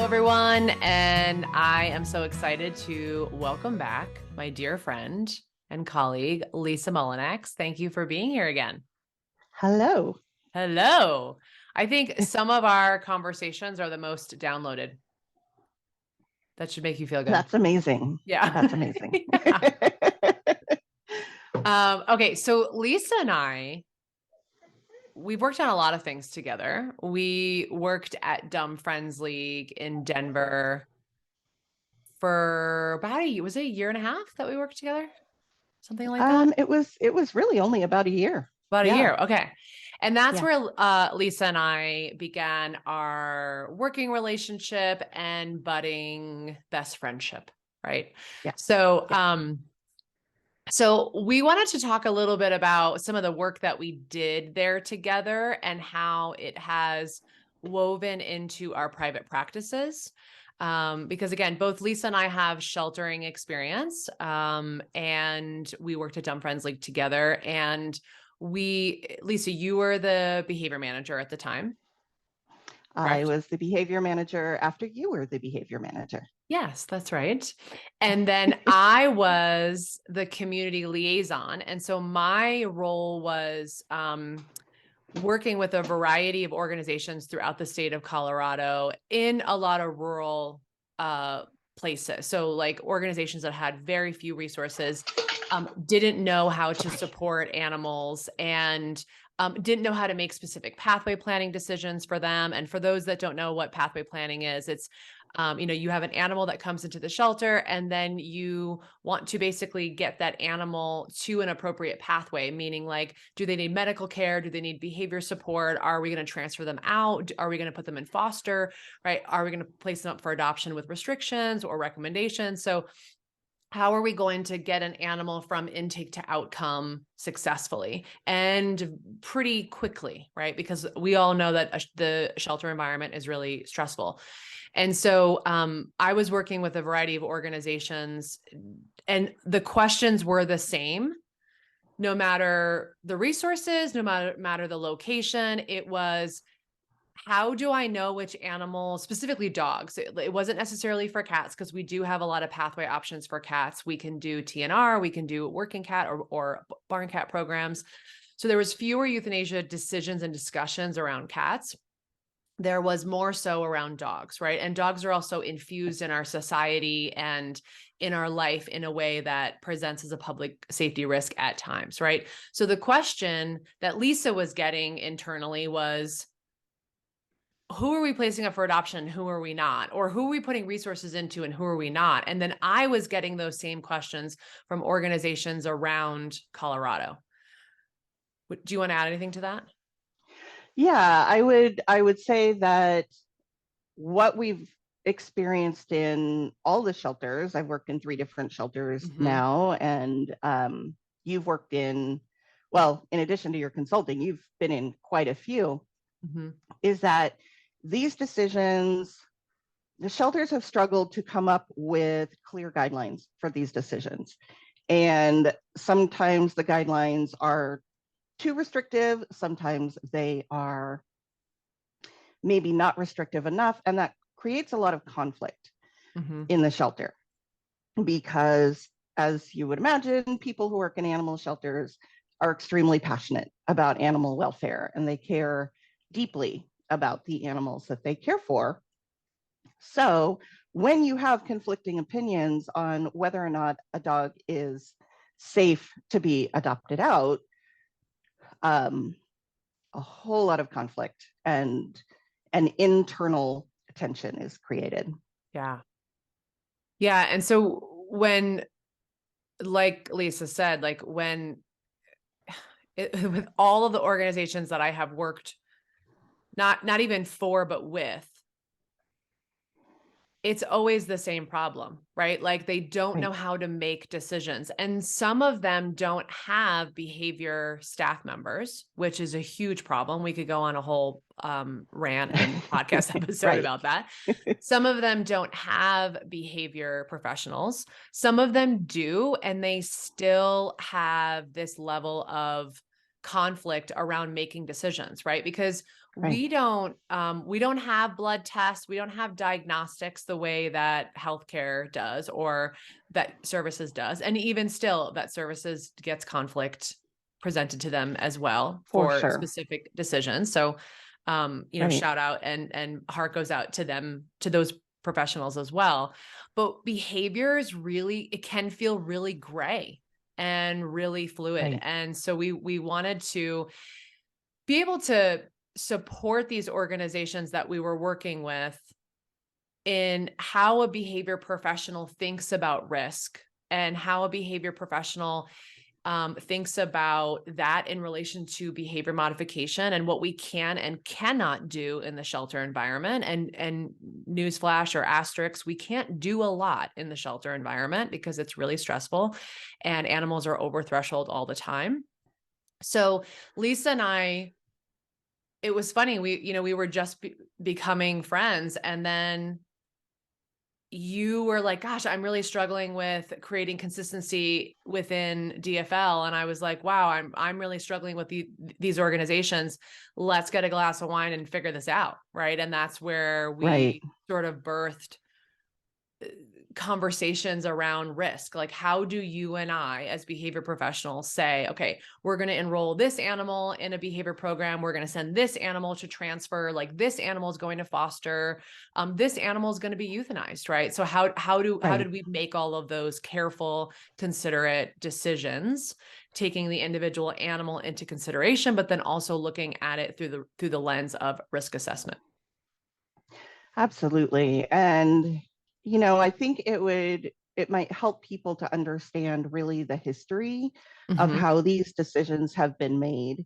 everyone, and I am so excited to welcome back my dear friend and colleague, Lisa Mullinax. Thank you for being here again. Hello. Hello. I think some of our conversations are the most downloaded. That should make you feel good. That's amazing. Yeah. That's amazing. Okay, so Lisa and I, we've worked on a lot of things together. We worked at Dumb Friends League in Denver for about was it a year and a half that we worked together? Something like that? It was really only about a year. About a year. Okay. And that's Yeah. where Lisa and I began our working relationship and budding best friendship, right? Yeah. So we wanted to talk a little bit about some of the work that we did there together and how it has woven into our private practices. Because again, both Lisa and I have sheltering experience, and we worked at Dumb Friends League together. And Lisa, you were the behavior manager at the time. I Correct? was the behavior manager after you were the behavior manager. Yes, that's right. And then I was the community liaison. And so my role was working with a variety of organizations throughout the state of Colorado in a lot of rural places. So like organizations that had very few resources, didn't know how to support animals, and didn't know how to make specific pathway planning decisions for them. And for those that don't know what pathway planning is, it's you have an animal that comes into the shelter, and then you want to basically get that animal to an appropriate pathway, meaning like, do they need medical care? Do they need behavior support? Are we going to transfer them out? Are we going to put them in foster, right? Are we going to place them up for adoption with restrictions or recommendations? So how are we going to get an animal from intake to outcome successfully and pretty quickly, right? Because we all know that the shelter environment is really stressful. And so I was working with a variety of organizations, and the questions were the same, no matter the resources, no matter the location. It was, how do I know which animal, specifically dogs? It wasn't necessarily for cats, because we do have a lot of pathway options for cats. We can do TNR, we can do working cat or barn cat programs. So there was fewer euthanasia decisions and discussions around cats. There was more so around dogs, right? And dogs are also infused in our society and in our life in a way that presents as a public safety risk at times, right? So the question that Lisa was getting internally was, who are we placing up for adoption? Who are we not? Or who are we putting resources into and who are we not? And then I was getting those same questions from organizations around Colorado. Do you want to add anything to that? Yeah, I would say that what we've experienced in all the shelters, I've worked in 3 different shelters now, and you've worked in, well, in addition to your consulting, you've been in quite a few, is that these decisions, the shelters have struggled to come up with clear guidelines for these decisions. And sometimes the guidelines are too restrictive, sometimes they are maybe not restrictive enough, and that creates a lot of conflict in the shelter. Because, as you would imagine, people who work in animal shelters are extremely passionate about animal welfare, and they care deeply about the animals that they care for. So when you have conflicting opinions on whether or not a dog is safe to be adopted out, a whole lot of conflict and an internal tension is created. Yeah. Yeah. And so when, like Lisa said, like with all of the organizations that I have worked, not even for, but with, it's always the same problem, right? Like they don't know how to make decisions. And some of them don't have behavior staff members, which is a huge problem. We could go on a whole rant and podcast episode about that. Some of them don't have behavior professionals. Some of them do, and they still have this level of conflict around making decisions, right? Because Right. we don't have blood tests, we don't have diagnostics the way that healthcare does or that services does. And even still, that services gets conflict presented to them as well For for sure. specific decisions. So, Right. shout out and heart goes out to them, to those professionals as well. But behaviors really, it can feel really gray and really fluid. Right. And so we wanted to be able to support these organizations that we were working with in how a behavior professional thinks about risk and how a behavior professional thinks about that in relation to behavior modification and what we can and cannot do in the shelter environment. And newsflash or asterisk, we can't do a lot in the shelter environment because it's really stressful and animals are over threshold all the time. So Lisa and I, it was funny. We were just becoming friends, and then you were like, gosh, I'm really struggling with creating consistency within DFL. And I was like, wow, I'm really struggling with these organizations. Let's get a glass of wine and figure this out. Right. And that's where we sort of birthed conversations around risk. Like, how do you and I as behavior professionals say, okay, we're going to enroll this animal in a behavior program, we're going to send this animal to transfer, like this animal is going to foster, this animal is going to be euthanized, right? So how did we make all of those careful, considerate decisions, taking the individual animal into consideration, but then also looking at it through the lens of risk assessment? Absolutely. And I think it might help people to understand really the history of how these decisions have been made.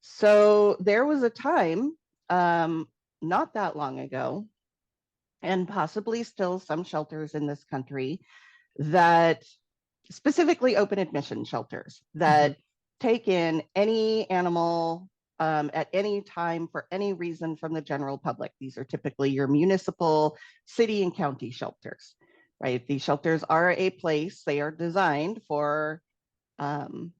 So there was a time, not that long ago, and possibly still some shelters in this country that, specifically open admission shelters, that take in any animal at any time for any reason from the general public. These are typically your municipal, city, and county shelters, right? These shelters are a place, they are designed for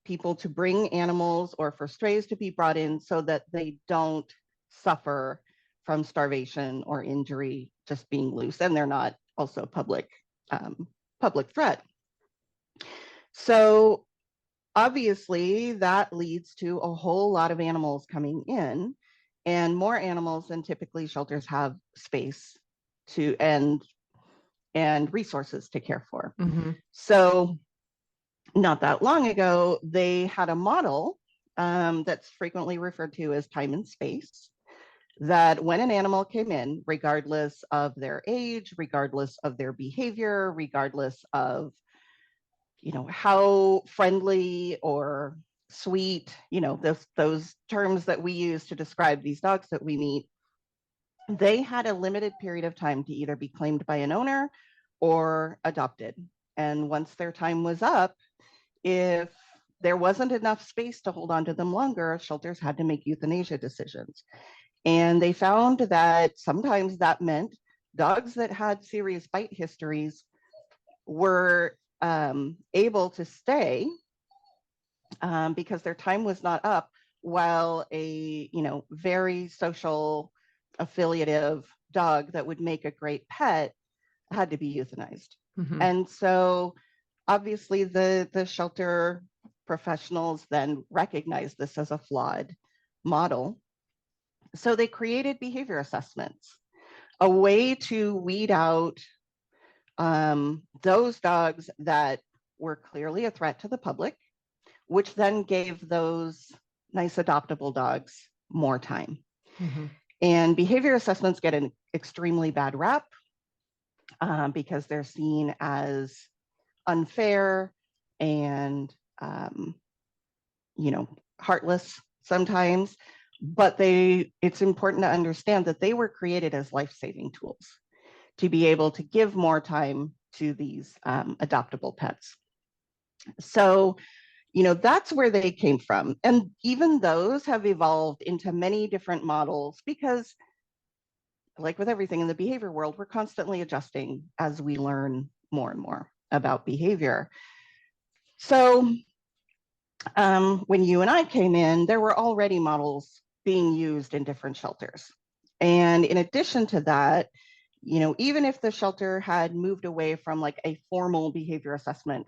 people to bring animals or for strays to be brought in so that they don't suffer from starvation or injury just being loose, and they're not also public threat. So obviously that leads to a whole lot of animals coming in, and more animals than typically shelters have space to and resources to care for. So not that long ago, they had a model that's frequently referred to as time and space, that when an animal came in, regardless of their age, regardless of their behavior, regardless of how friendly or sweet, those terms that we use to describe these dogs that we meet, they had a limited period of time to either be claimed by an owner or adopted. And once their time was up, if there wasn't enough space to hold on to them longer, shelters had to make euthanasia decisions. And they found that sometimes that meant dogs that had serious bite histories were able to stay because their time was not up, while a very social, affiliative dog that would make a great pet had to be euthanized. And so obviously the shelter professionals then recognized this as a flawed model. So they created behavior assessments, a way to weed out those dogs that were clearly a threat to the public, which then gave those nice adoptable dogs more time. And behavior assessments get an extremely bad rap because they're seen as unfair and heartless sometimes, but it's important to understand that they were created as life-saving tools to be able to give more time to these adoptable pets. So that's where they came from. And even those have evolved into many different models because, like with everything in the behavior world, we're constantly adjusting as we learn more and more about behavior. So when you and I came in, there were already models being used in different shelters. And in addition to that, you know, even if the shelter had moved away from like a formal behavior assessment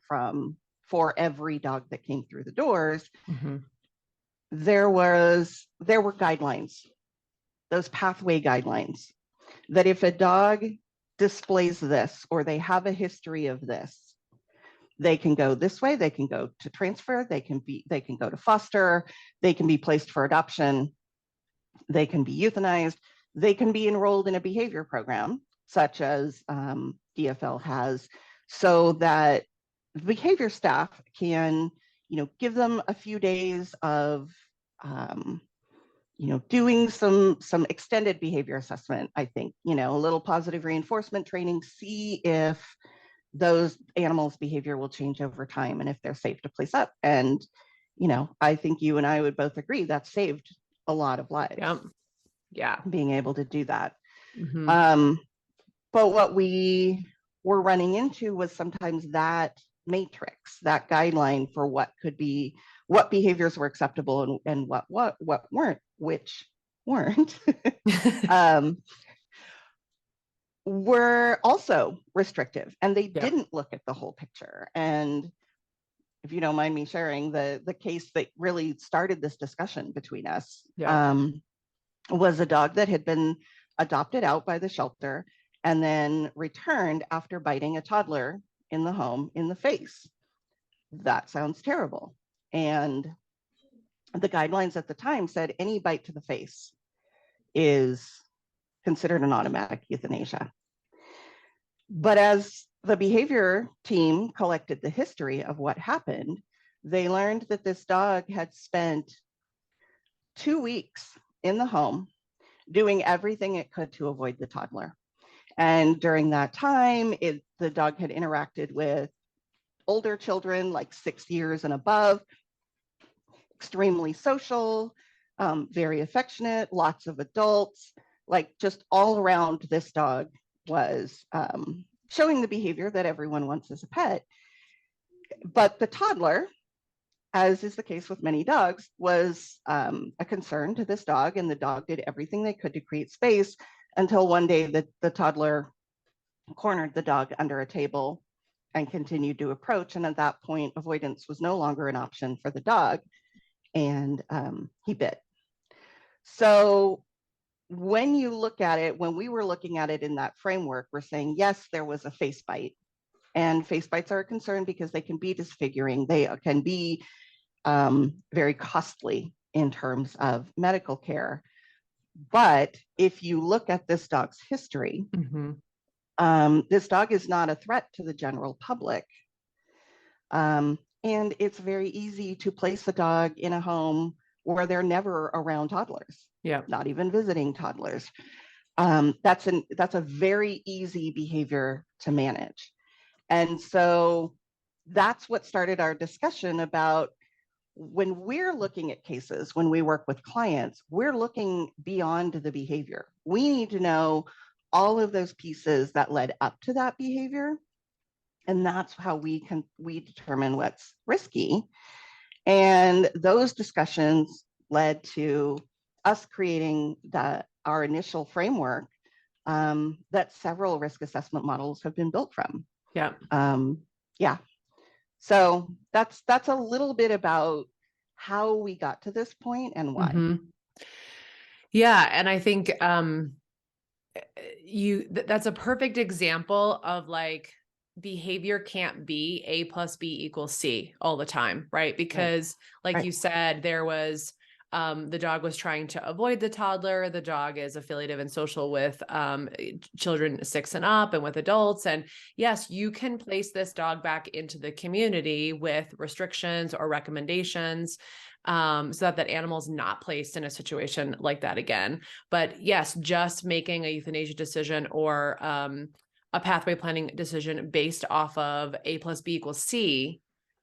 for every dog that came through the doors, there were guidelines, those pathway guidelines, that if a dog displays this or they have a history of this, they can go this way, they can go to transfer, they can go to foster, they can be placed for adoption, they can be euthanized, they can be enrolled in a behavior program, such as DFL has, so that behavior staff can, you know, give them a few days of, you know, doing some extended behavior assessment. I think, you know, a little positive reinforcement training, see if those animals' behavior will change over time and if they're safe to place up. And, you know, I think you and I would both agree that saved a lot of lives. Yep. Yeah. Being able to do that. But what we were running into was sometimes that matrix, that guideline for what could be, what behaviors were acceptable and what weren't, which weren't, were also restrictive, and they didn't look at the whole picture. And if you don't mind me sharing, the case that really started this discussion between us was a dog that had been adopted out by the shelter and then returned after biting a toddler in the home in the face. That sounds terrible. And the guidelines at the time said any bite to the face is considered an automatic euthanasia. But as the behavior team collected the history of what happened, they learned that this dog had spent 2 weeks in the home doing everything it could to avoid the toddler. And during that time, the dog had interacted with older children, like 6 years and above, extremely social, very affectionate, lots of adults, like just all around this dog was showing the behavior that everyone wants as a pet. But the toddler, as is the case with many dogs, was a concern to this dog, and the dog did everything they could to create space until one day the toddler cornered the dog under a table and continued to approach. And at that point, avoidance was no longer an option for the dog, and he bit. So when you look at it, when we were looking at it in that framework, we're saying, yes, there was a face bite. And face bites are a concern because they can be disfiguring. They can be very costly in terms of medical care. But if you look at this dog's history, this dog is not a threat to the general public. And it's very easy to place the dog in a home where they're never around toddlers, not even visiting toddlers. That's a very easy behavior to manage. And so that's what started our discussion about when we're looking at cases, when we work with clients, we're looking beyond the behavior. We need to know all of those pieces that led up to that behavior. And that's how we determine what's risky. And those discussions led to us creating our initial framework that several risk assessment models have been built from. So that's a little bit about how we got to this point and why. Yeah. And I think that's a perfect example of like behavior can't be A plus B equals C all the time, right? Because like you said, there was the dog was trying to avoid the toddler. The dog is affiliative and social with children 6 and up and with adults. And yes, you can place this dog back into the community with restrictions or recommendations so that animal is not placed in a situation like that again. But yes, just making a euthanasia decision or a pathway planning decision based off of A plus B equals C,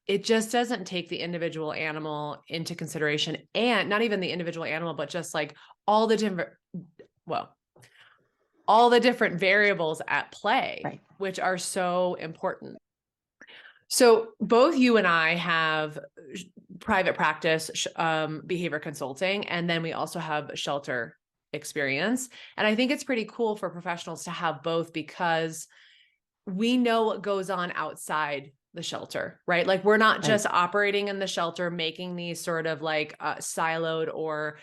it just doesn't take the individual animal into consideration, and not even the individual animal, but just like all the different variables at play, which are so important. So both you and I have private practice behavior consulting, and then we also have shelter experience. And I think it's pretty cool for professionals to have both, because we know what goes on outside the shelter, right? Like, we're not just operating in the shelter, making these sort of like siloed or,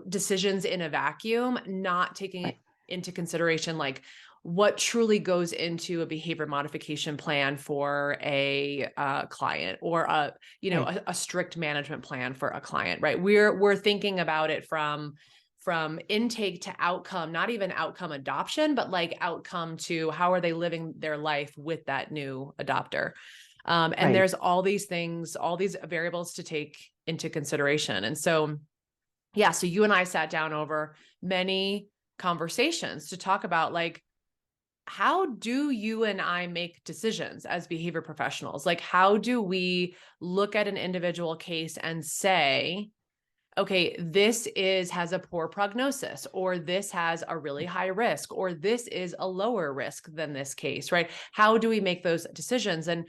decisions in a vacuum, not taking into consideration like what truly goes into a behavior modification plan for a client, or a strict management plan for a client, right? We're thinking about it from intake to outcome, not even outcome adoption, but like outcome to how are they living their life with that new adopter. And there's all these things, all these variables to take into consideration. And so, yeah, so you and I sat down over many conversations to talk about, like, how do you and I make decisions as behavior professionals? Like, how do we look at an individual case and say, okay, this has a poor prognosis, or this has a really high risk, or this is a lower risk than this case, right? How do we make those decisions? And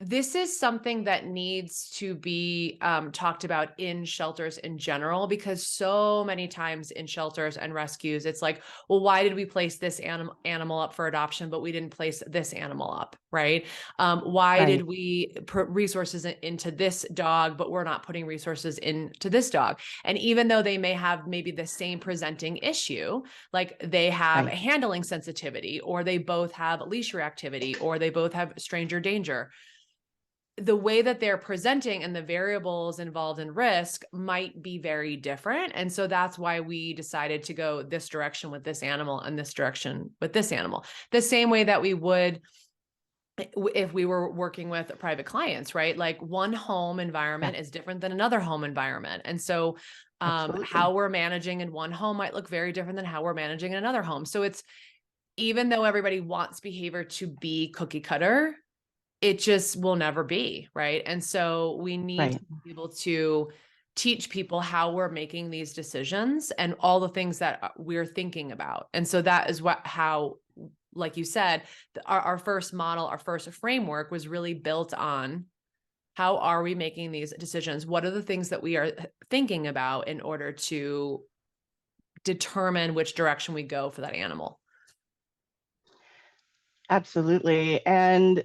this is something that needs to be talked about in shelters in general, because so many times in shelters and rescues, it's like, well, why did we place this animal up for adoption, but we didn't place this animal up, right? Why did we put resources into this dog, but we're not putting resources into this dog? And even though they may have maybe the same presenting issue, like they have handling sensitivity, or they both have leash reactivity, or they both have stranger danger, the way that they're presenting and the variables involved in risk might be very different. And so that's why we decided to go this direction with this animal and this direction with this animal, the same way that we would if we were working with private clients, right? Like, one home environment is different than another home environment. And so how we're managing in one home might look very different than how we're managing in another home. So it's, even though everybody wants behavior to be cookie cutter, it just will never be, right? And so we need to be able to teach people how we're making these decisions and all the things that we're thinking about. And so that is how, like you said, our first model, our first framework was really built on, how are we making these decisions? What are the things that we are thinking about in order to determine which direction we go for that animal? Absolutely. And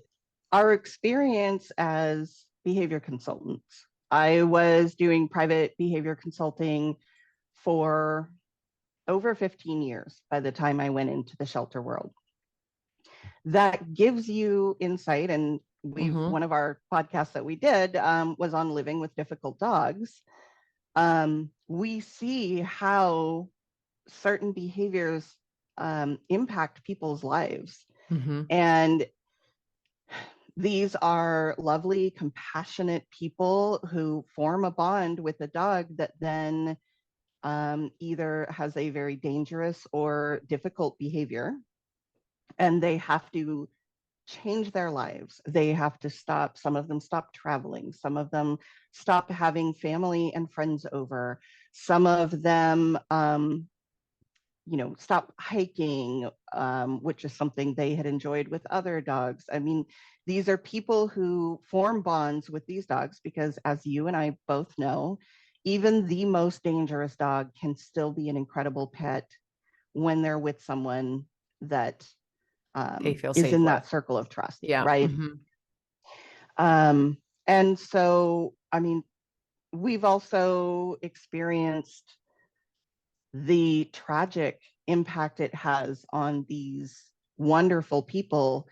our experience as behavior consultants, I was doing private behavior consulting for over 15 years by the time I went into the shelter world. That gives you insight. And one of our podcasts that we did was on living with difficult dogs. We see how certain behaviors impact people's lives. And these are lovely, compassionate people who form a bond with a dog that then either has a very dangerous or difficult behavior, and they have to change their lives. They have to stop, some of them stop traveling, some of them stop having family and friends over, some of them stop hiking, which is something they had enjoyed with other dogs. I mean, these are people who form bonds with these dogs because, as you and I both know, even the most dangerous dog can still be an incredible pet when they're with someone that they feel is safe in with. That circle of trust. Yeah. Right. And so, I mean, we've also experienced the tragic impact it has on these wonderful people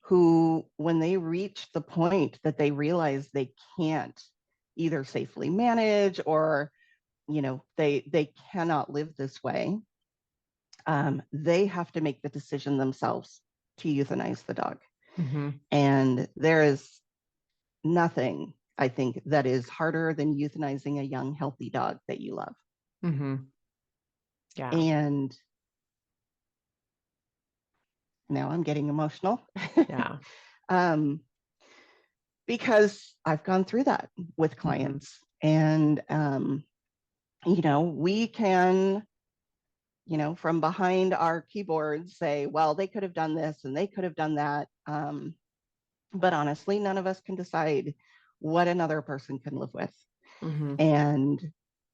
who, when they reach the point that they realize they can't either safely manage or, they cannot live this way, they have to make the decision themselves to euthanize the dog. And there is nothing, I think, that is harder than euthanizing a young, healthy dog that you love. Yeah. And now I'm getting emotional. Yeah. Because I've gone through that with clients. And, we can, from behind our keyboards say, well, they could have done this and they could have done that. But honestly, none of us can decide what another person can live with. Mm-hmm. And,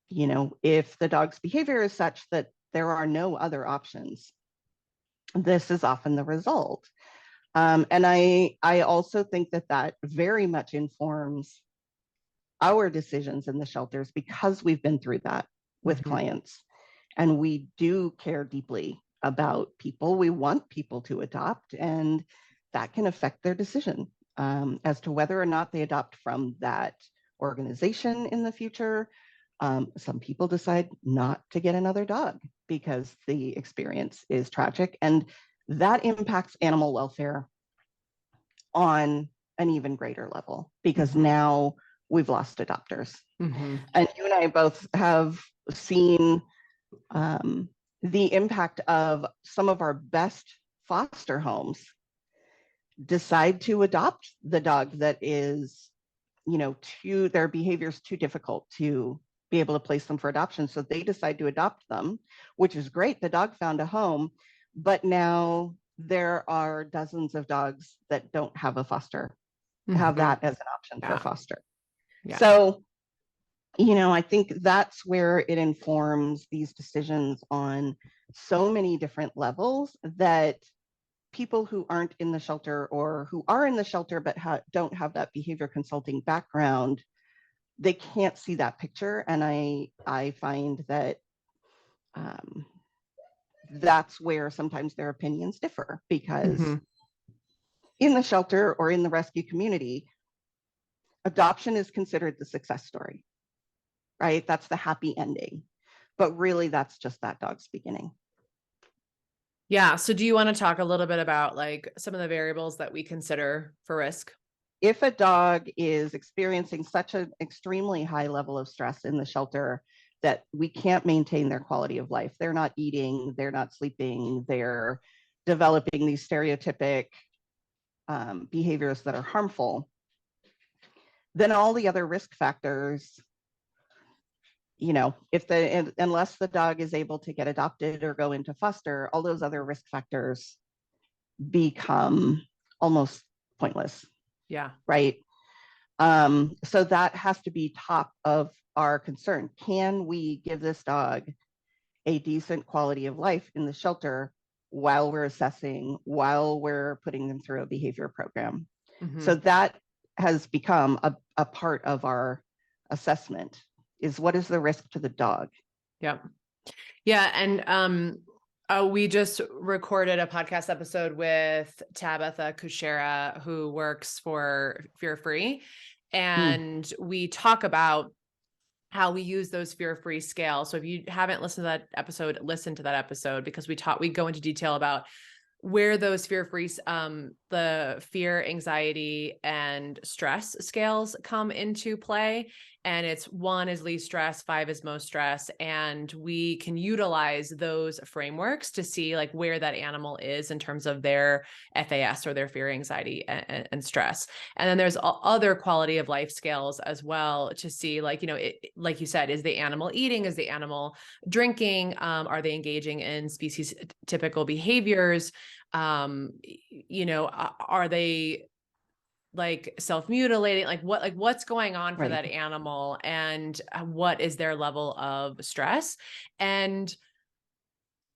you know, if the dog's behavior is such that there are no other options, this is often the result. And I also think that that very much informs our decisions in the shelters because we've been through that with Mm-hmm. clients. And we do care deeply about people. We want people to adopt, and that can affect their decision as to whether or not they adopt from that organization in the future. Some people decide not to get another dog because the experience is tragic, and that impacts animal welfare on an even greater level because Mm-hmm. now we've lost adopters. Mm-hmm. And you and I both have seen the impact of some of our best foster homes decide to adopt the dog that is, you know, their behavior is too difficult to be able to place them for adoption. So they decide to adopt them, which is great. The dog found a home, but now there are dozens of dogs that don't have a foster, have Mm-hmm. that as an option for Yeah. foster. Yeah. So, you know, I think that's where it informs these decisions on so many different levels that people who aren't in the shelter or who are in the shelter but don't have that behavior consulting background, they can't see that picture. And I find that um, that's where sometimes their opinions differ because Mm-hmm. in the shelter or in the rescue community, adoption is considered the success story, right? That's the happy ending. But really, that's just that dog's beginning. Yeah. So do you want to talk a little bit about like some of the variables that we consider for risk? If a dog is experiencing such an extremely high level of stress in the shelter that we can't maintain their quality of life, they're not eating, they're not sleeping, they're developing these stereotypic behaviors that are harmful, then all the other risk factors, you know, unless the dog is able to get adopted or go into foster, all those other risk factors become almost pointless, Yeah. right? So that has to be top of our concern. Can we give this dog a decent quality of life in the shelter while we're assessing, while we're putting them through a behavior program? Mm-hmm. So that has become a part of our assessment is what is the risk to the dog? Yeah. Yeah. And we just recorded a podcast episode with Tabitha Kushera, who works for Fear Free. And we talk about how we use those fear-free scales. So if you haven't listened to that episode, listen to that episode because we go into detail about where those fear-free, the fear, anxiety, and stress scales come into play. And it's 1 is least stress, 5 is most stress. And we can utilize those frameworks to see like where that animal is in terms of their FAS or their fear, anxiety, and stress. And then there's other quality of life scales as well to see like, you know, like you said, is the animal eating? Is the animal drinking? Are they engaging in species typical behaviors? You know, are they like self-mutilating? Like what's going on for that animal, and what is their level of stress? And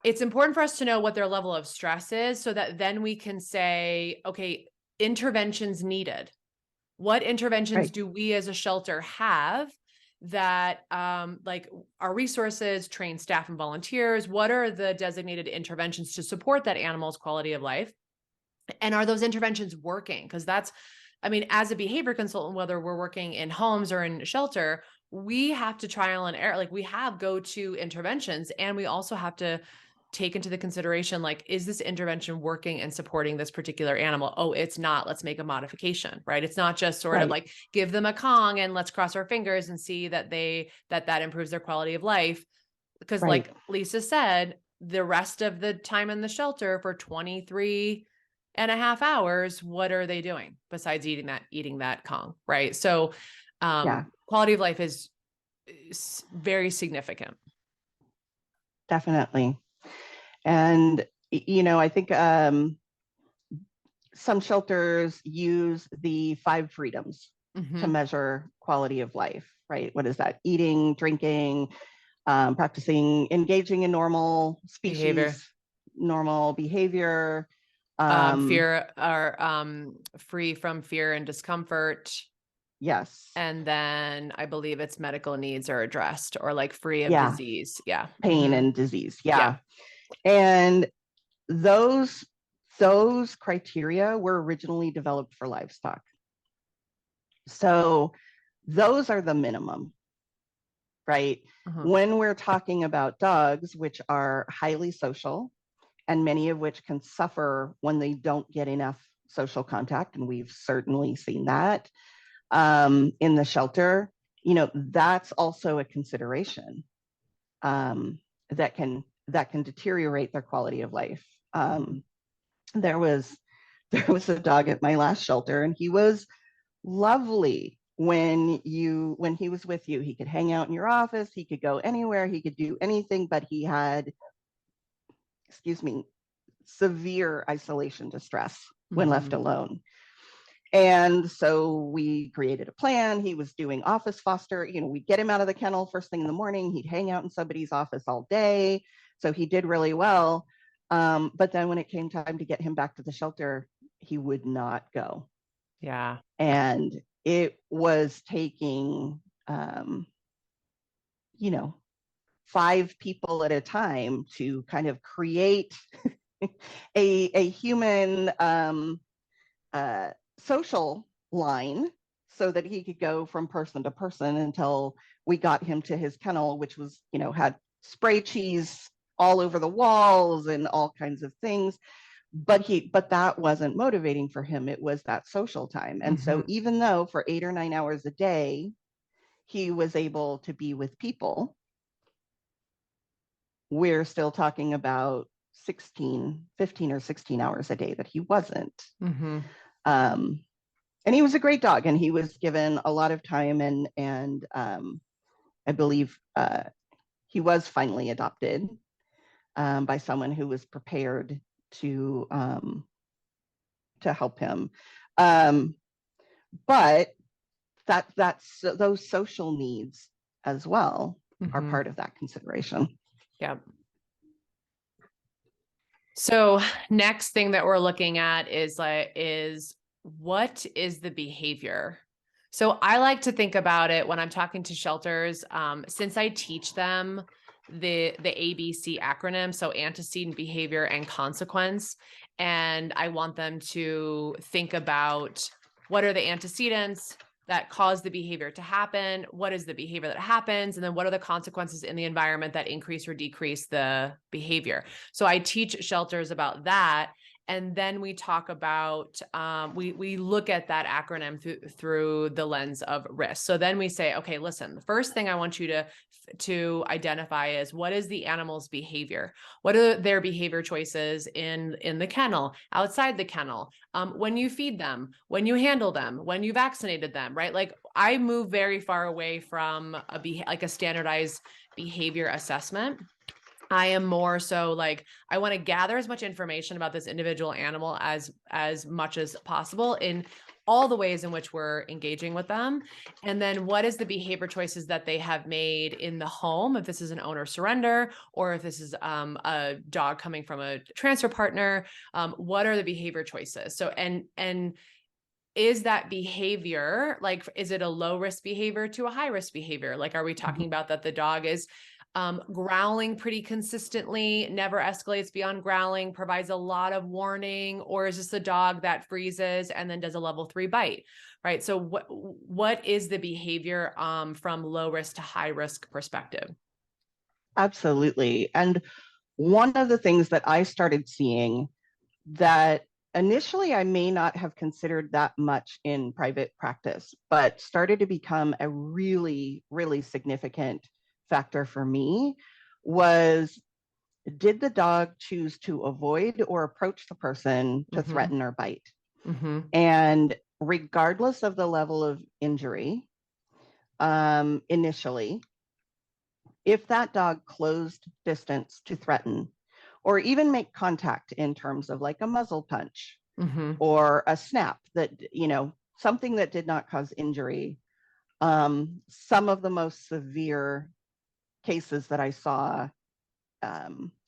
it's important for us to know what their level of stress is so that then we can say, okay, interventions needed. What interventions do we as a shelter have that like our resources, trained staff and volunteers? What are the designated interventions to support that animal's quality of life? And are those interventions working? Because that's, I mean, as a behavior consultant, whether we're working in homes or in shelter, we have to trial and error. Like we have go-to interventions, and we also have to take into the consideration, like, is this intervention working and supporting this particular animal? Oh, it's not. Let's make a modification, right? It's not just sort of like give them a Kong and let's cross our fingers and see that that improves their quality of life. Because like Lisa said, the rest of the time in the shelter for 23.5 hours, what are they doing besides eating that Kong, right? So quality of life is very significant. Definitely. And, you know, I think some shelters use the 5 freedoms to Mhm. measure quality of life, right? What is that? Eating, drinking, practicing, engaging in normal Behavior. species, normal behavior. Fear or free from fear and discomfort. Yes. And then I believe its medical needs are addressed, or like free of Yeah. disease. Yeah. Pain Mhm. and disease. Yeah. Yeah. And those criteria were originally developed for livestock. So those are the minimum, right? Uh-huh. When we're talking about dogs, which are highly social, and many of which can suffer when they don't get enough social contact, and we've certainly seen that in the shelter, you know, that's also a consideration that can deteriorate their quality of life. There was a dog at my last shelter, and he was lovely when he was with you. He could hang out in your office, he could go anywhere, he could do anything, but he had, excuse me, severe isolation distress when left alone. And so we created a plan. He was doing office foster. You know, we'd get him out of the kennel first thing in the morning. He'd hang out in somebody's office all day. So he did really well. But then when it came time to get him back to the shelter, he would not go. Yeah. And it was taking, you know, 5 people at a time to kind of create a human social line so that he could go from person to person until we got him to his kennel, which was, you know, had spray cheese all over the walls and all kinds of things. But that wasn't motivating for him. It was that social time. And so even though for 8 or 9 hours a day, he was able to be with people, we're still talking about 15 or 16 hours a day that he wasn't. And he was a great dog, and he was given a lot of time, and I believe he was finally adopted by someone who was prepared to help him. But that's those social needs as well are part of that consideration. Yeah. So next thing that we're looking at is what is the behavior? So I like to think about it when I'm talking to shelters, since I teach them the ABC acronym, so antecedent, behavior, and consequence. And I want them to think about what are the antecedents that cause the behavior to happen, what is the behavior that happens, and then what are the consequences in the environment that increase or decrease the behavior. So I teach shelters about that. And then we talk about, we look at that acronym through the lens of risk. So then we say, okay, listen, the first thing I want you to identify is what is the animal's behavior? What are their behavior choices in the kennel, outside the kennel, when you feed them, when you handle them, when you vaccinated them, right? Like I move very far away from like a standardized behavior assessment. I am more so like, I want to gather as much information about this individual animal as much as possible in all the ways in which we're engaging with them. And then what is the behavior choices that they have made in the home, if this is an owner surrender, or if this is a dog coming from a transfer partner, what are the behavior choices? So, and is that behavior, like, is it a low risk behavior to a high risk behavior? Like, are we talking about that the dog is growling pretty consistently, never escalates beyond growling, provides a lot of warning, or is this a dog that freezes and then does a level 3 bite, right? So what is the behavior from low risk to high risk perspective? Absolutely. And one of the things that I started seeing that initially I may not have considered that much in private practice, but started to become a really, really significant factor for me was, did the dog choose to avoid or approach the person to threaten or bite? And regardless of the level of injury, initially, if that dog closed distance to threaten or even make contact in terms of like a muzzle punch, or a snap that, something that did not cause injury. Some of the most severe cases that I saw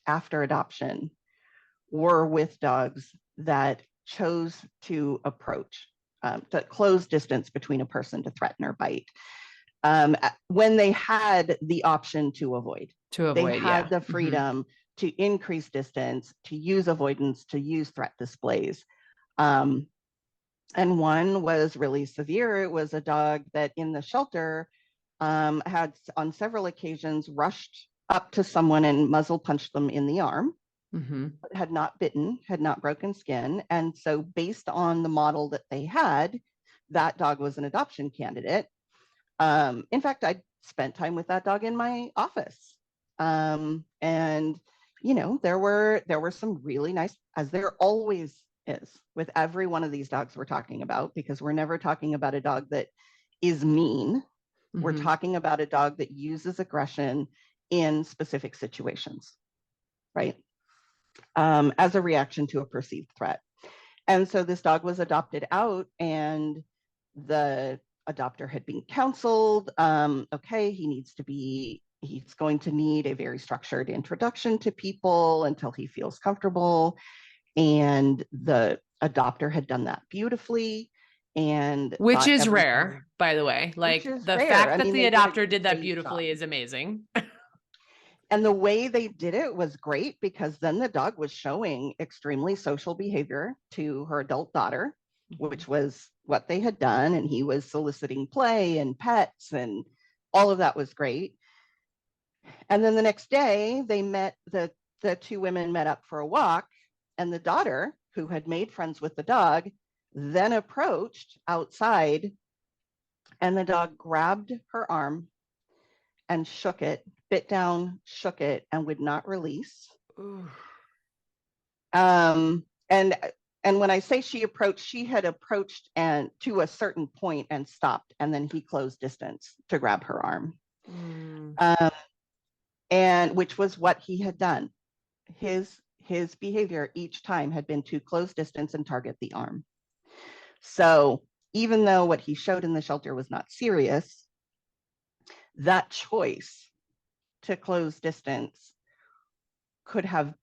after adoption were with dogs that chose to approach, to close distance between a person to threaten or bite, when they had the option to avoid. They had the freedom to increase distance, to use avoidance, to use threat displays. And one was really severe. It was a dog that in the shelter had on several occasions rushed up to someone and muzzle punched them in the arm, had not bitten, had not broken skin. And so based on the model that they had, that dog was an adoption candidate. In fact, I spent time with that dog in my office. And, there were some really nice, as there always is with every one of these dogs we're talking about, because we're never talking about a dog that is mean. We're talking about a dog that uses aggression in specific situations, right? As a reaction to a perceived threat. And so this dog was adopted out, and the adopter had been counseled. Okay, he's going to need a very structured introduction to people until he feels comfortable. And the adopter had done that beautifully. And which is rare, by the way. Like the fact that the adopter did that beautifully is amazing. And the way they did it was great, because then the dog was showing extremely social behavior to her adult daughter, which was what they had done. And he was soliciting play and pets, and all of that was great. And then the next day they met, the two women met up for a walk, and the daughter, who had made friends with the dog, then approached outside, and the dog grabbed her arm and shook it, bit down, shook it, and would not release. And when I say she approached, she had approached and to a certain point and stopped, and then he closed distance to grab her arm. And which was what he had done. His behavior each time had been to close distance and target the arm. So even though what he showed in the shelter was not serious, that choice to close distance could have,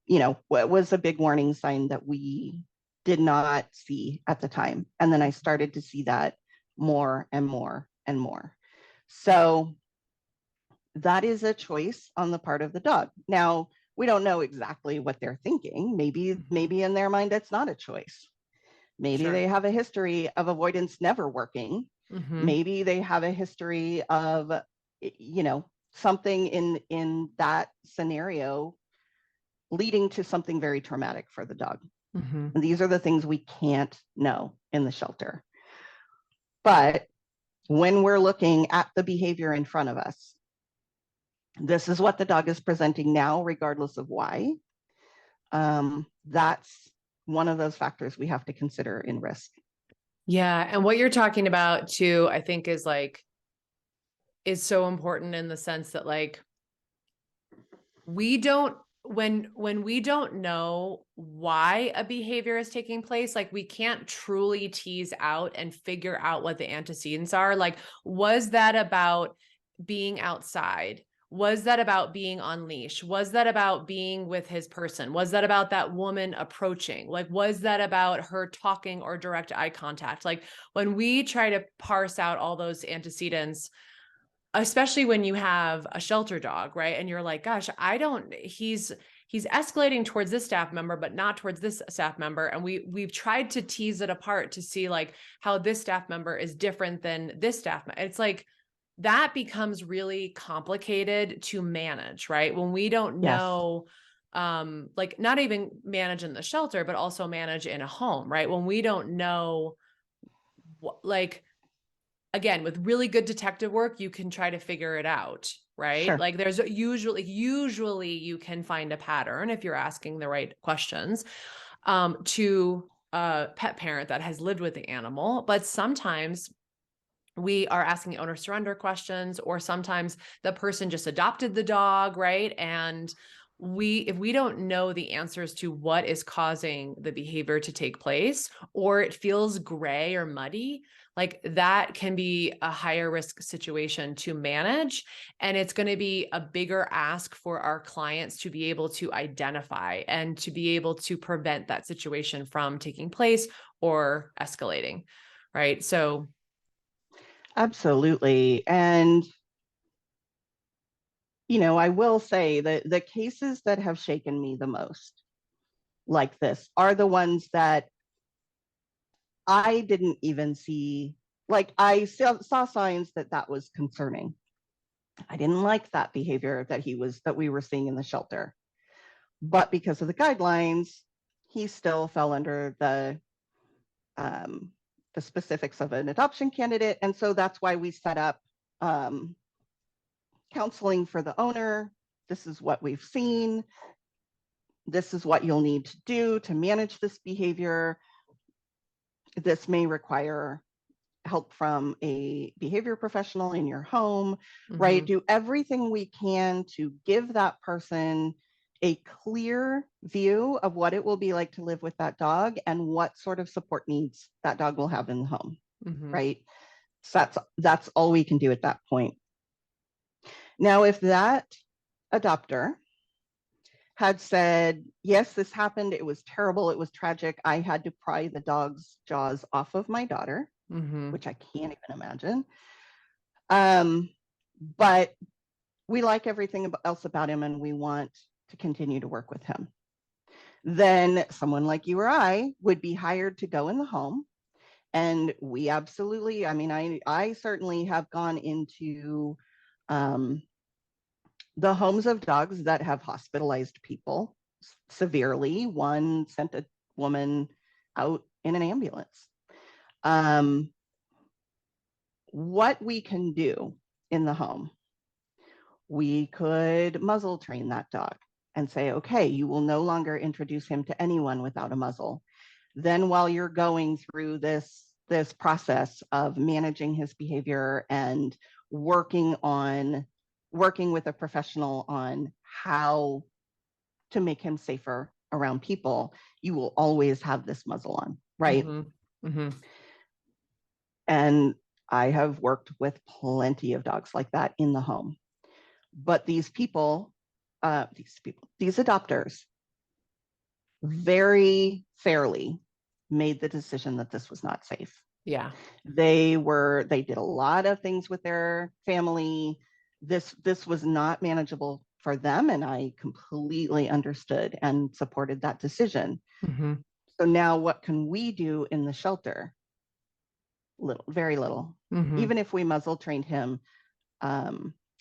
was a big warning sign that we did not see at the time. And then I started to see that more and more and more. So that is a choice on the part of the dog. Now, we don't know exactly what they're thinking. Maybe in their mind, it's not a choice. Maybe they have a history of avoidance never working. Maybe they have a history of, something in that scenario leading to something very traumatic for the dog. And these are the things we can't know in the shelter. But when we're looking at the behavior in front of us, this is what the dog is presenting now, regardless of why. That's one of those factors we have to consider in risk. Yeah. And what you're talking about too, I think is so important in the sense that when we don't know why a behavior is taking place, we can't truly tease out and figure out what the antecedents are. Was that about being outside? Was that about being on leash? Was that about being with his person? Was that about that woman approaching? Was that about her talking or direct eye contact? When we try to parse out all those antecedents, especially when you have a shelter dog, right? And you're like, gosh, he's escalating towards this staff member, but not towards this staff member. And we've tried to tease it apart to see how this staff member is different than this staff. It's that becomes really complicated to manage, right? When we don't know, not even manage in the shelter, but also manage in a home, right? When we don't know, again, with really good detective work, you can try to figure it out, right? Sure. There's usually you can find a pattern if you're asking the right questions to a pet parent that has lived with the animal. But sometimes we are asking owner surrender questions, or sometimes the person just adopted the dog, right? And if we don't know the answers to what is causing the behavior to take place, or it feels gray or muddy, like that can be a higher risk situation to manage. And it's going to be a bigger ask for our clients to be able to identify and to be able to prevent that situation from taking place or escalating. Right. So Absolutely. And, I will say that the cases that have shaken me the most like this are the ones that I didn't even see. Like, I saw signs that was concerning. I didn't like that behavior that we were seeing in the shelter. But because of the guidelines, he still fell under the specifics of an adoption candidate. And so that's why we set up counseling for the owner. This is what we've seen. This is what you'll need to do to manage this behavior. This may require help from a behavior professional in your home, right? Do everything we can to give that person a clear view of what it will be like to live with that dog and what sort of support needs that dog will have in the home, right? So that's all we can do at that point. Now, if that adopter had said, yes, this happened, it was terrible, it was tragic, I had to pry the dog's jaws off of my daughter, which I can't even imagine. But we like everything else about him and we want to continue to work with him. Then someone like you or I would be hired to go in the home. And we absolutely, I certainly have gone into the homes of dogs that have hospitalized people severely. One sent a woman out in an ambulance. What we can do in the home, we could muzzle train that dog and say, okay, you will no longer introduce him to anyone without a muzzle. Then while you're going through this process of managing his behavior and working with a professional on how to make him safer around people, you will always have this muzzle on, right? And I have worked with plenty of dogs like that in the home. But these adopters very fairly made the decision that this was not safe. Yeah. They did a lot of things with their family. This was not manageable for them, and I completely understood and supported that decision. So now what can we do in the shelter? Very little. Even if we muzzle trained him,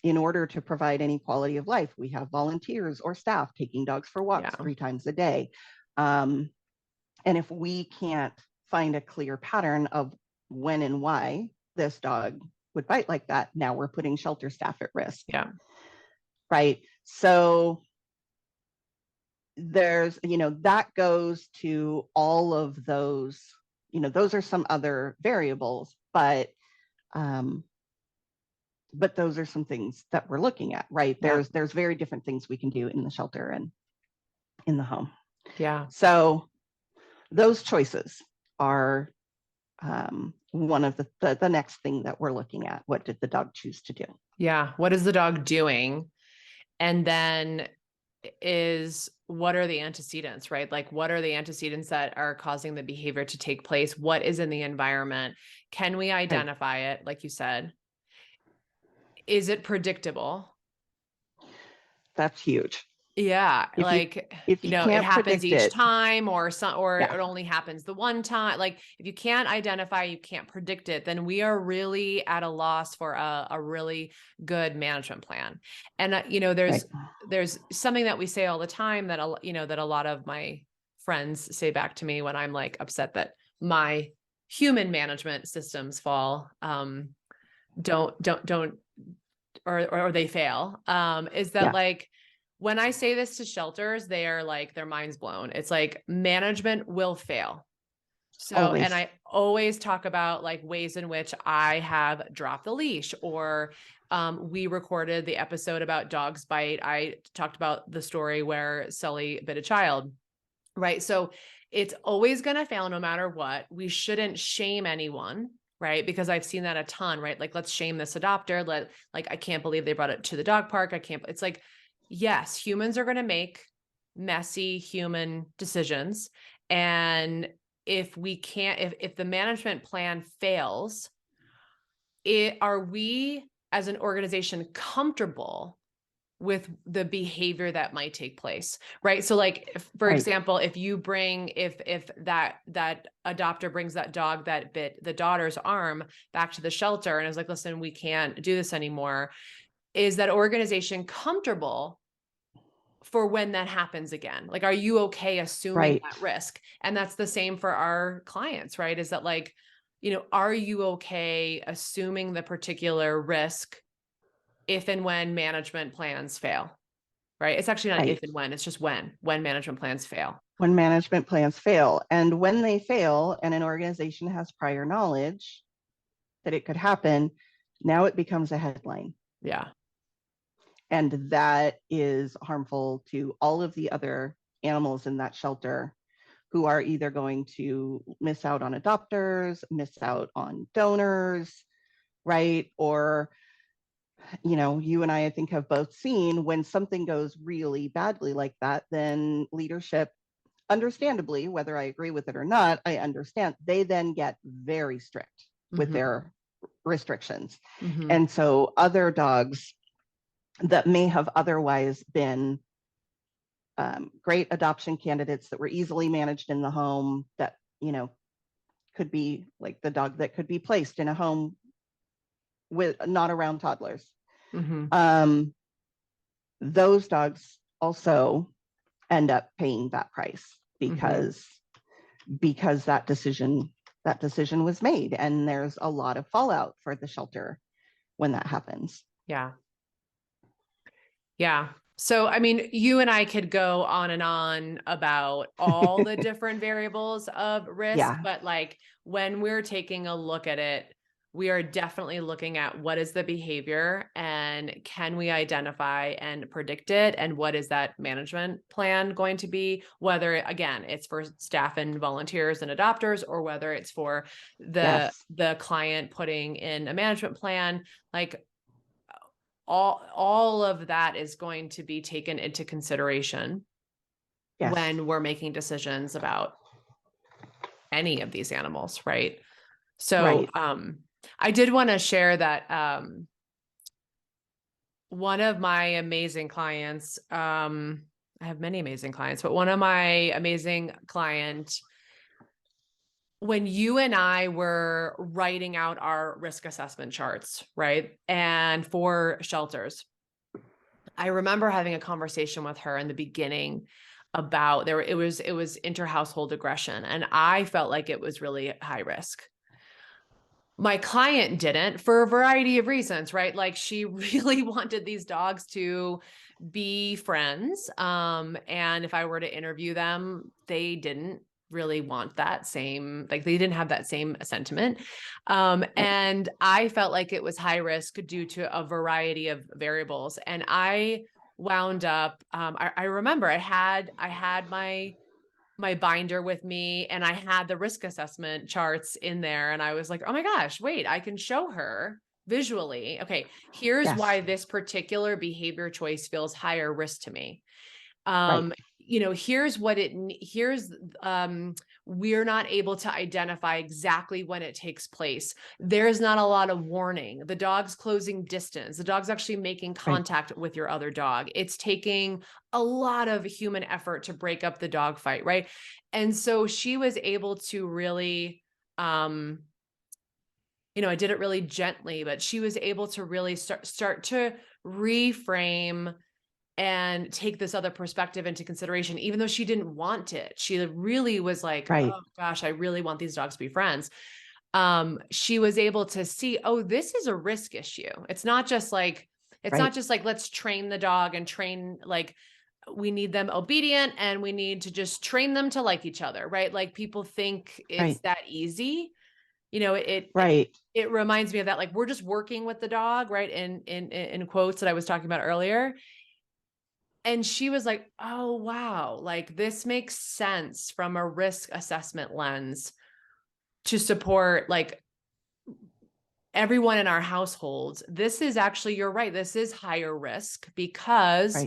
in order to provide any quality of life, we have volunteers or staff taking dogs for walks 3 times a day. And if we can't find a clear pattern of when and why this dog would bite like that, now we're putting shelter staff at risk. Yeah. Right. So there's, that goes to all of those, those are some other variables, but those are some things that we're looking at, right? Yeah. There's very different things we can do in the shelter and in the home. Yeah. So those choices are one of the next thing that we're looking at. What did the dog choose to do? Yeah. What is the dog doing? And then what are the antecedents, right? Like, what are the antecedents that are causing the behavior to take place? What is in the environment? Can we identify it? Like you said, is it predictable? That's huge. Yeah. If you can't it happens each it, time or it only happens the one time. Like, if you can't identify, you can't predict it, then we are really at a loss for a really good management plan. And, there's something that we say all the time that, that a lot of my friends say back to me when I'm like upset that my human management systems fall, or they fail, is that like, when I say this to shelters, they are like, their mind's blown. It's like, management will fail. So, and Always. I always talk about like ways in which I have dropped the leash, or we recorded the episode about dogs bite. I talked about the story where Sully bit a child, right? So it's always going to fail no matter what. We shouldn't shame anyone, right? Because I've seen that a ton, right? Like, let's shame this adopter. I can't believe they brought it to the dog park. It's like, yes, humans are going to make messy human decisions. And if we can't, if the management plan fails, are we as an organization comfortable with the behavior that might take place, right? So like, for Right. example, if that adopter brings that dog that bit the daughter's arm back to the shelter and is like, listen, we can't do this anymore, is that organization comfortable for when that happens again? Like, are you okay assuming Right. that risk? And that's the same for our clients, right? Is that like, are you okay assuming the particular risk if and when management plans fail, right? It's actually not if Right. and when, it's just when management plans fail. When management plans fail. And when they fail and an organization has prior knowledge that it could happen, now it becomes a headline. Yeah. And that is harmful to all of the other animals in that shelter who are either going to miss out on adopters, miss out on donors, right? Or, you and I think, have both seen when something goes really badly like that, then leadership, understandably, whether I agree with it or not, I understand they then get very strict with their restrictions. And so other dogs that may have otherwise been great adoption candidates that were easily managed in the home, that, could be like the dog that could be placed in a home with not around toddlers. Those dogs also end up paying that price because that decision was made, and there's a lot of fallout for the shelter when that happens. Yeah. Yeah. So, I mean, you and I could go on and on about all the different variables of risk, Yeah. but like when we're taking a look at it, we are definitely looking at what is the behavior and can we identify and predict it? And what is that management plan going to be? Whether, again, it's for staff and volunteers and adopters, or whether it's for the client putting in a management plan, like all of that is going to be taken into consideration when we're making decisions about any of these animals, right? So I did want to share that one of my amazing clients, I have many amazing clients, but one of my amazing clients, when you and I were writing out our risk assessment charts, right? And for shelters, I remember having a conversation with her in the beginning about it was inter-household aggression. And I felt like it was really high risk. My client didn't, for a variety of reasons, right? Like, she really wanted these dogs to be friends. And if I were to interview them, they didn't really want that same, like they didn't have that same sentiment. And I felt like it was high risk due to a variety of variables. And I wound up, I remember I had my binder with me and I had the risk assessment charts in there. And I was like, oh my gosh, wait, I can show her visually. Okay, here's why this particular behavior choice feels higher risk to me. Here's what we're not able to identify exactly when it takes place. There's not a lot of warning. The dog's closing distance. The dog's actually making contact with your other dog. It's taking a lot of human effort to break up the dog fight, right? And so she was able to really, I did it really gently, but she was able to really start to reframe and take this other perspective into consideration, even though she didn't want it. She really was like, oh gosh, I really want these dogs to be friends. She was able to see, oh, this is a risk issue. It's not just like, let's train the dog and train, like, we need them obedient and we need to just train them to like each other, right? Like people think it's that easy. You know, it reminds me of that, like we're just working with the dog, right? In quotes that I was talking about earlier. And she was like, oh, wow, like this makes sense from a risk assessment lens to support like everyone in our households. This is actually, you're right, this is higher risk because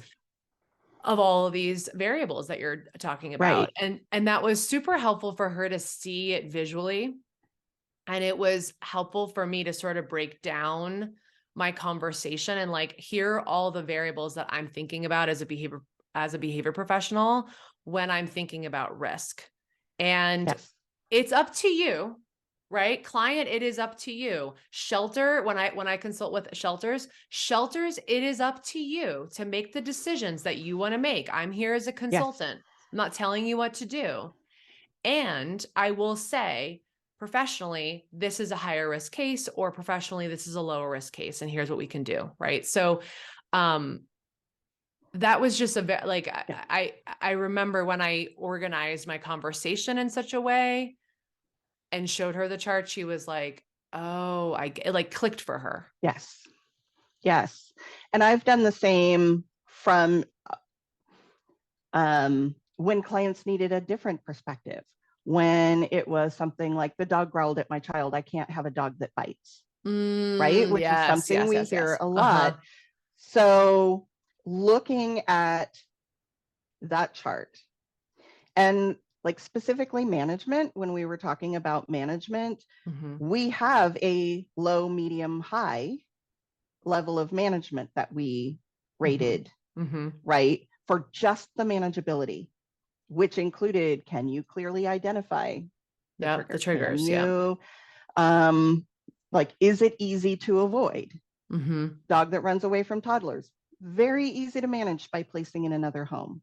of all of these variables that you're talking about. And that was super helpful for her to see it visually. And it was helpful for me to sort of break down my conversation and like hear all the variables that I'm thinking about as a behavior professional when I'm thinking about risk. And it's up to you, right? Client, it is up to you. Shelter, when I consult with shelters, it is up to you to make the decisions that you want to make. I'm here as a consultant. I'm not telling you what to do. And I will say, professionally, this is a higher risk case, or professionally, this is a lower risk case. And here's what we can do. Right. So, that was just I remember when I organized my conversation in such a way and showed her the chart, she was like, oh, it like clicked for her. Yes. And I've done the same from, when clients needed a different perspective. When it was something like the dog growled at my child, I can't have a dog that bites, right? Which is something we hear a lot. So looking at that chart and like specifically management, when we were talking about management, we have a low, medium, high level of management that we rated, right? For just the manageability, which included, can you clearly identify the triggers? Can you, like, is it easy to avoid? Dog that runs away from toddlers, very easy to manage by placing in another home.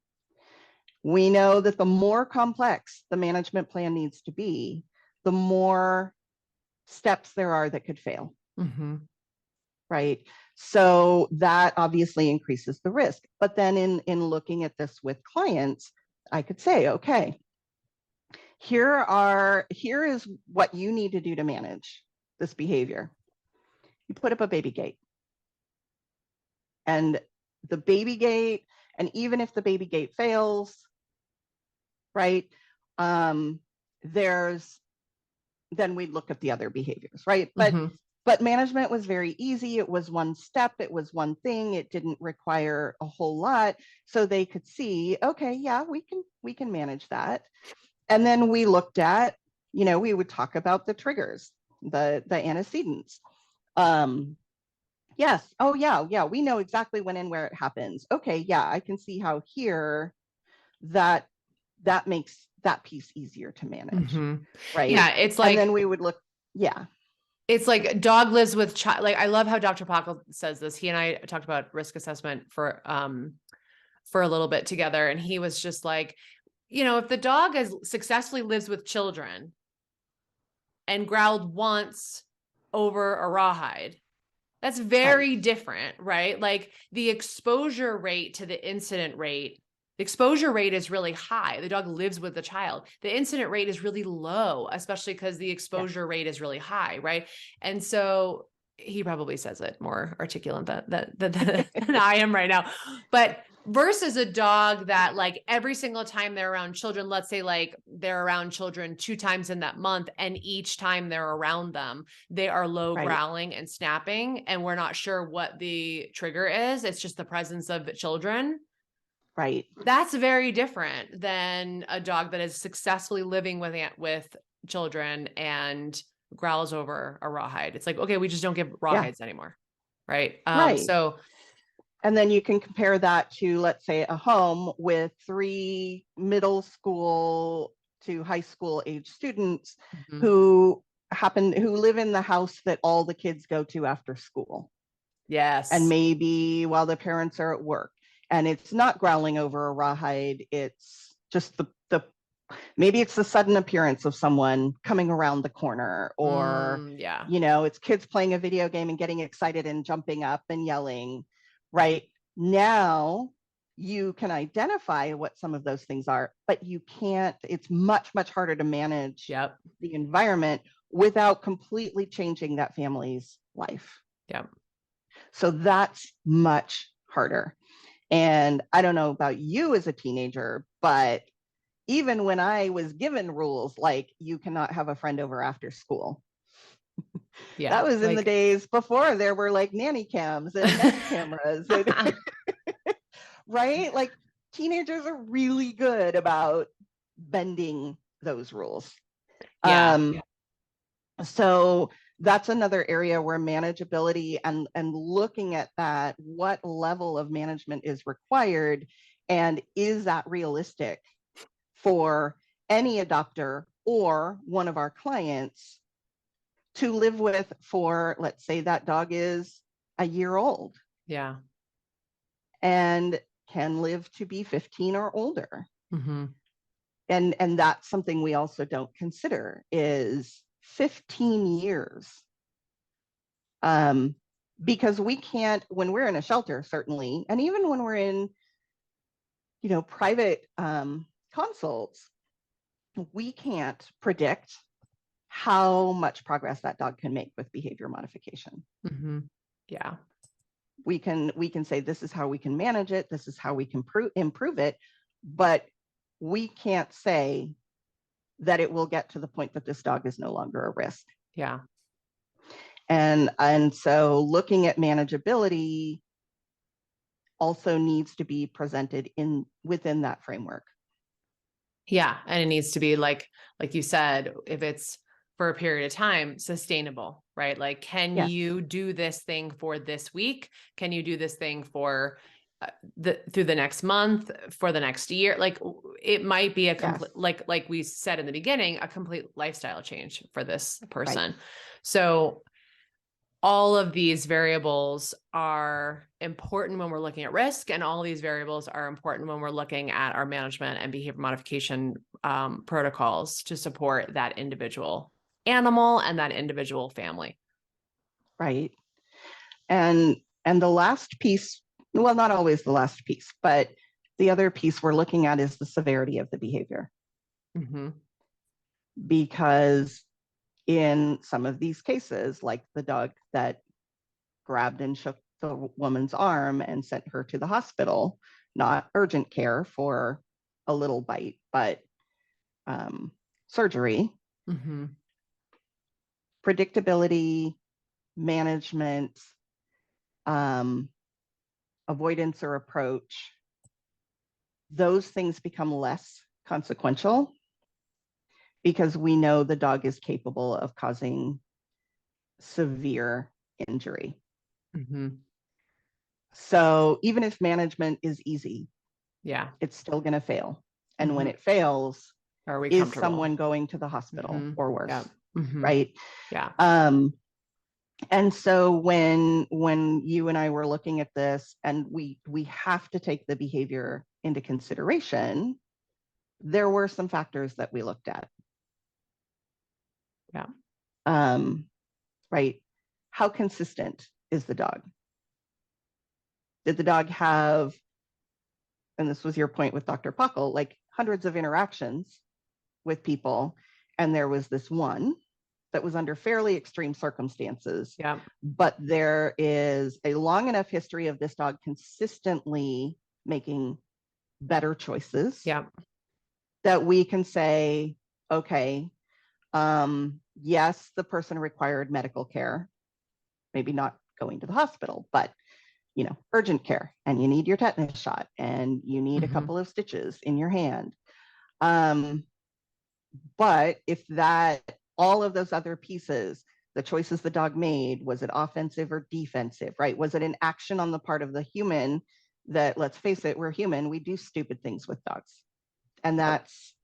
We know that the more complex the management plan needs to be, the more steps there are that could fail. Right. So that obviously increases the risk. But then in looking at this with clients, I could say, okay, here is what you need to do to manage this behavior. You put up a baby gate. And the baby gate, and even if the baby gate fails, right, then we look at the other behaviors, right? But management was very easy. It was one step. It was one thing. It didn't require a whole lot. So they could see, okay, yeah, we can manage that. And then we looked at, you know, we would talk about the triggers, the antecedents. Yes. Oh, yeah. We know exactly when and where it happens. Okay. Yeah. I can see how here that makes that piece easier to manage. Right. Yeah. It's like, and then we would look. Yeah. It's like dog lives with child. Like, I love how Dr. Pockle says this. He and I talked about risk assessment for a little bit together. And he was just like, you know, if the dog has successfully lives with children and growled once over a rawhide, that's very different, right? Like the exposure rate to the incident rate, the exposure rate is really high. The dog lives with the child. The incident rate is really low, especially because the exposure rate is really high, right? And so he probably says it more articulate than I am right now. But versus a dog that like every single time they're around children, let's say like they're around children 2 times in that month, and each time they're around them, they are low growling and snapping, and we're not sure what the trigger is. It's just the presence of children. Right. That's very different than a dog that is successfully living with children and growls over a rawhide. It's like, okay, we just don't give rawhides anymore. Right. So, and then you can compare that to, let's say, a home with 3 middle school to high school age students who live in the house that all the kids go to after school. Yes. And maybe while the parents are at work. And it's not growling over a rawhide. It's just maybe it's the sudden appearance of someone coming around the corner, or, you know, it's kids playing a video game and getting excited and jumping up and yelling. Right now, you can identify what some of those things are, but you can't, it's much, much harder to manage the environment without completely changing that family's life. So that's much harder. And I don't know about you as a teenager, but even when I was given rules like you cannot have a friend over after school, that was in the days before there were like nanny cams and net cameras. And right? Like teenagers are really good about bending those rules. So that's another area where manageability and looking at that, what level of management is required, and is that realistic for any adopter or one of our clients to live with for, let's say that dog is a year old. And can live to be 15 or older. And that's something we also don't consider is 15 years. Because we can't, when we're in a shelter, certainly, and even when we're in, you know, private consults, we can't predict how much progress that dog can make with behavior modification. We can say this is how we can manage it, this is how we can improve it, but we can't say that it will get to the point that this dog is no longer a risk. And so looking at manageability also needs to be presented within that framework. And it needs to be like you said, if it's for a period of time, sustainable, right? Like, can you do this thing for this week? Can you do this thing for through the next month, for the next year? Like, it might be a complete, like we said in the beginning, a complete lifestyle change for this person. So all of these variables are important when we're looking at risk, and all of these variables are important when we're looking at our management and behavior modification protocols to support that individual animal and that individual family. Right. And the last piece, well, not always the last piece, but the other piece we're looking at is the severity of the behavior. Because in some of these cases, like the dog that grabbed and shook the woman's arm and sent her to the hospital, not urgent care for a little bite, but surgery, predictability, management, avoidance or approach, those things become less consequential because we know the dog is capable of causing severe injury. So even if management is easy, it's still going to fail. And when it fails, is someone going to the hospital or worse? Right? And so when you and I were looking at this, and we have to take the behavior into consideration, there were some factors that we looked at. Right? How consistent is the dog? Did the dog have, and this was your point with Dr. Puckle, like hundreds of interactions with people, and there was this one that was under fairly extreme circumstances, but there is a long enough history of this dog consistently making better choices that we can say, okay, yes, the person required medical care, maybe not going to the hospital, but you know, urgent care, and you need your tetanus shot, and you need a couple of stitches in your hand. But if that, all of those other pieces, the choices the dog made, was it offensive or defensive, right? Was it an action on the part of the human that, let's face it, we're human, we do stupid things with dogs. And that's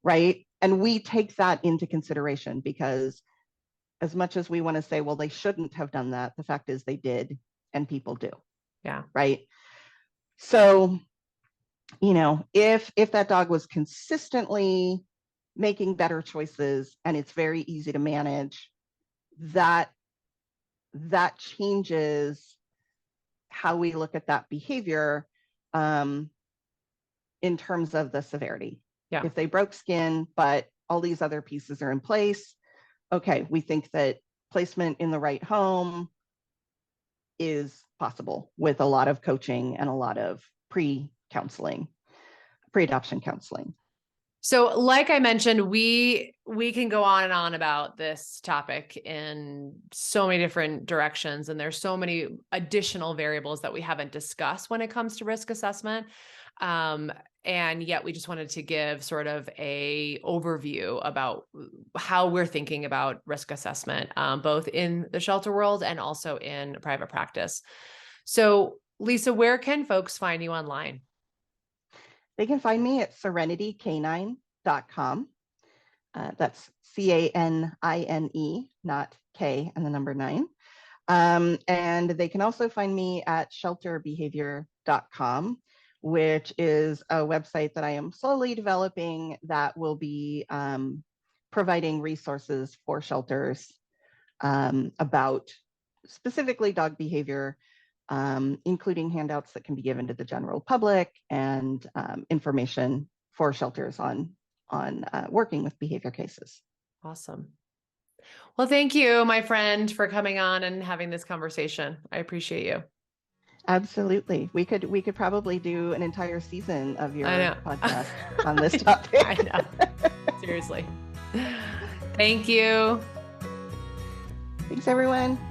right. And we take that into consideration because as much as we want to say, well, they shouldn't have done that, the fact is they did, and people do. Right. So, you know, if that dog was consistently making better choices and it's very easy to manage, that changes how we look at that behavior. in terms of the severity. Yeah. If they broke skin, but all these other pieces are in place, okay, we think that placement in the right home is possible with a lot of coaching and a lot of pre-adoption counseling. So like I mentioned, we can go on and on about this topic in so many different directions. And there's so many additional variables that we haven't discussed when it comes to risk assessment. And yet we just wanted to give sort of a overview about how we're thinking about risk assessment, both in the shelter world and also in private practice. So Lisa, where can folks find you online? They can find me at serenitycanine.com. That's CANINE, not K and the number 9. And they can also find me at shelterbehavior.com, which is a website that I am slowly developing that will be providing resources for shelters about specifically dog behavior, including handouts that can be given to the general public and information for shelters on working with behavior cases. Awesome. Well, thank you, my friend, for coming on and having this conversation. I appreciate you. Absolutely. We could probably do an entire season of your podcast on this I topic. know. Seriously. Thank you. Thanks, everyone.